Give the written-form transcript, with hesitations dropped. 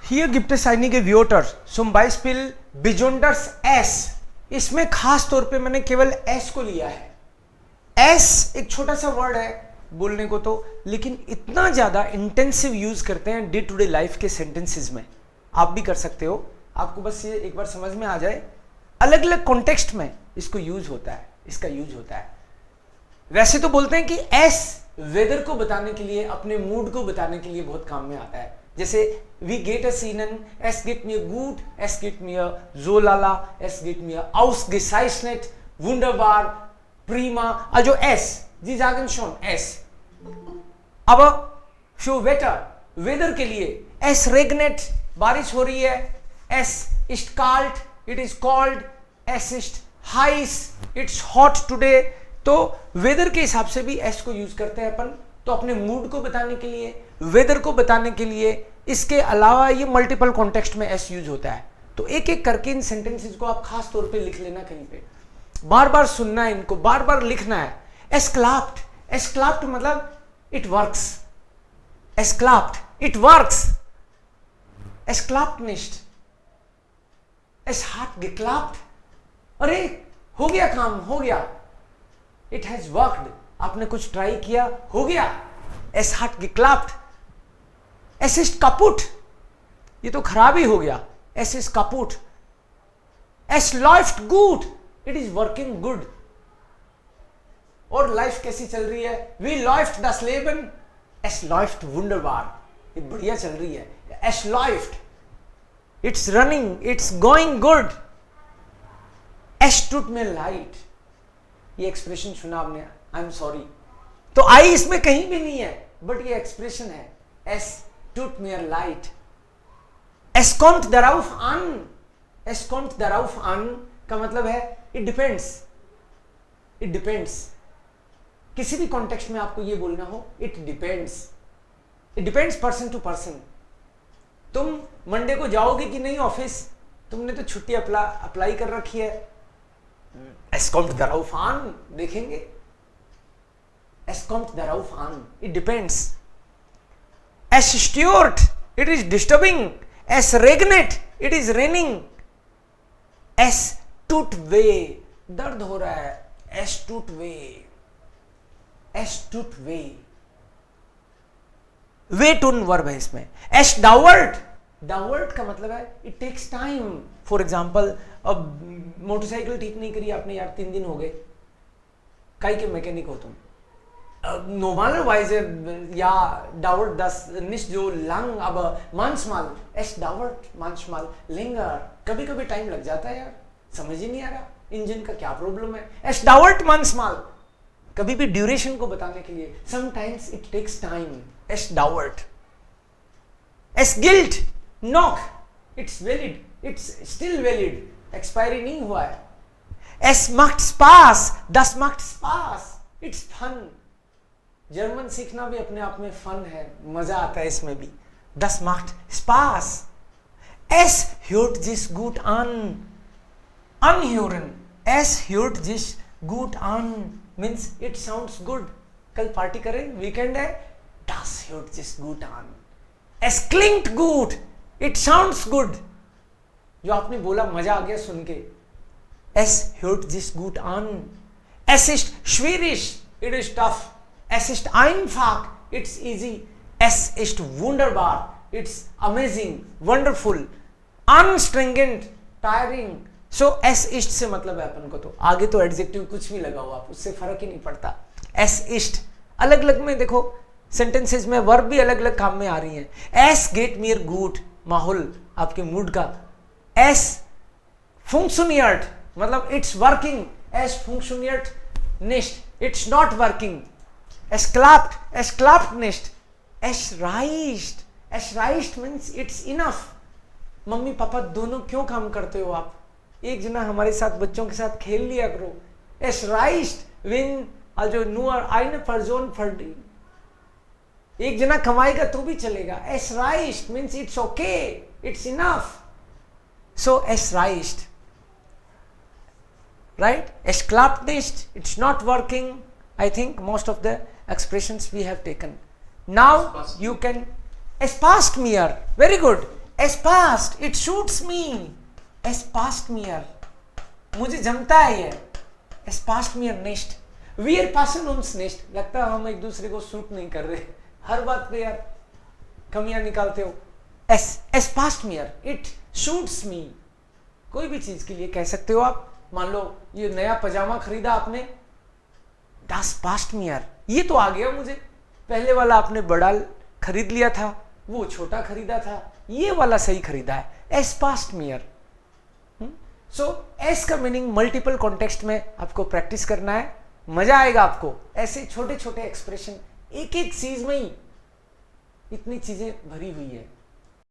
Hier gibt es einige Wörter, zum Beispiel besonders S. इसमें खास तौर पे मैंने केवल S को लिया है. S एक छोटा सा वर्ड है बोलने को तो, लेकिन इतना ज्यादा इंटेंसिव यूज करते हैं डे टू डे लाइफ के सेंटेंसेस में. आप भी कर सकते हो, आपको बस ये एक बार समझ में आ जाए. अलग अलग कॉन्टेक्स्ट में इसको यूज होता है, इसका यूज होता है. वैसे तो बोलते हैं कि S वेदर को बताने के लिए, अपने मूड को बताने के लिए बहुत काम में आता है. जैसे वी गेट अ सीनन, एस गेट मी गुड, एस गेट मी so lala, एस गेट मी ausgezeichnet, wunderbar, prima. Also S, Sie sagen schon S. aber für Wetter, weather के लिए S regnet, बारिश हो रही है. S ist kalt, it is cold. S ist heiß, it's hot today. तो वेदर के हिसाब से भी S को यूज करते हैं अपन. तो अपने मूड को बताने के लिए, वेदर को बताने के लिए. इसके अलावा ये मल्टीपल कॉन्टेक्स्ट में S यूज होता है. तो एक एक करके इन सेंटेंसेस को आप खास तौर पे लिख लेना, कहीं पे बार बार सुनना है, इनको बार बार लिखना है. एस्क्लाप्ट, एस्क्लाप्ट मतलब इट वर्क्स. एस्क्लाप्ट, इट वर्क्स. एस्क्लाप्ट निश्ट, एस हार्ट geklappt. अरे हो गया काम, हो गया. इट हैज वर्कड, आपने कुछ ट्राई किया, हो गया. एस हार्ट geklappt. एस इज kaputt, ये तो खराब ही हो गया. एस इज kaputt. एस läuft gut, it is working good. और लाइफ कैसी चल रही है? वी läuft das Leben, es läuft wunderbar, ये बढ़िया चल रही है. es läuft, it's running, it's going good. es tut mir leid, ये एक्सप्रेशन सुना आपने, आई एम सॉरी. तो आई इसमें कहीं भी नहीं है, बट ये एक्सप्रेशन है. es tut mir leid. es kommt darauf an, es kommt darauf an का मतलब है इट डिपेंड्स. इट डिपेंड्स, किसी भी कॉन्टेक्स्ट में आपको ये बोलना हो, it depends. It depends person to person. तुम मंडे को जाओगे कि नहीं ऑफिस? तुमने तो छुट्टी अप्लाई कर रखी है. es kommt darauf an, देखेंगे. es kommt darauf an, it depends. es stört, it is disturbing. es regnet, it is raining. es tut weh, दर्द हो रहा है. es tut weh, es tut weh. वे टून वर्ब है इसमें. es dauert, dauert का मतलब है it takes time. For example, अब मोटरसाइकिल ठीक नहीं करी आपने यार, 3 दिन हो गए. काई के मैकेनिक हो तुम? normalerweise ja dauert das nicht so lang, aber manchmal es dauert manchmal länger. कभी कभी टाइम लग जाता है यार, समझ ही नहीं आ रहा इंजन का क्या प्रॉब्लम है. es dauert manchmal, कभी भी ड्यूरेशन को बताने के लिए. sometimes it takes time. es dauert. es gilt noch, it's valid, it's still valid, expiry नहीं हुआ है. es macht Spaß, das macht Spaß, it's fun. German सीखना भी अपने आप में फन है, मजा आता है इसमें भी. das macht Spaß. es hört sich gut an, anhören. es hört sich gut an means it sounds good. कल पार्टी करें, वीकेंड है. das hört sich gut an. es klingt gut, it sounds good. जो आपने बोला मजा आ गया सुन के. es hört sich gut an. es ist schwierig, it is tough. es ist einfach, it's easy. es ist wunderbar, it's amazing, wonderful. anstrengend, tiring. so es ist से मतलब है अपन को, तो आगे तो एडजेक्टिव कुछ भी लगाओ आप, उससे फर्क ही नहीं पड़ता. es ist अलग अलग में देखो सेंटेंसेस में वर्ब भी अलग अलग काम में आ रही हैं. es geht mir gut, माहौल आपके मूड का. es funktioniert मतलब it's working. es funktioniert nicht, it's not working. es klappt, es klappt nicht. es reicht, es reicht means it's enough. Mummy papa दोनों क्यों काम करते हो आप? एक जना हमारे साथ बच्चों के साथ खेल लिया करो. es reicht wenn also nur eine Person verdient. एक जना कमाएगा तो भी चलेगा. es reicht means it's okay, it's enough. so es reicht, right? es klappt nicht, it's not working. I think most of the expressions we have taken. Now you can. es passt mir, very good. एस पास्ट it suits me, एस पास्ट मियर मुझे जमता है ये, एस पास्ट मियर नेस्ट वी आर पासिंग ऑन नेस्ट। लगता है हम एक दूसरे को शूट नहीं कर रहे, हर बात पे यार कमियां निकालते हो। एस पास्ट मियर इट शूट्स मी, कोई भी चीज के लिए कह सकते हो आप। मान लो ये नया पजामा खरीदा आपने, das पास्ट मियर, ये तो आ गया मुझे, पहले वाला आपने बड़ा खरीद लिया था, वो छोटा खरीदा था, ये वाला सही खरीदा है, एस पास्ट मियर। सो एस का मीनिंग मल्टीपल कॉन्टेक्स्ट में आपको प्रैक्टिस करना है, मजा आएगा आपको। ऐसे छोटे छोटे एक्सप्रेशन, एक एक चीज में ही इतनी चीजें भरी हुई है।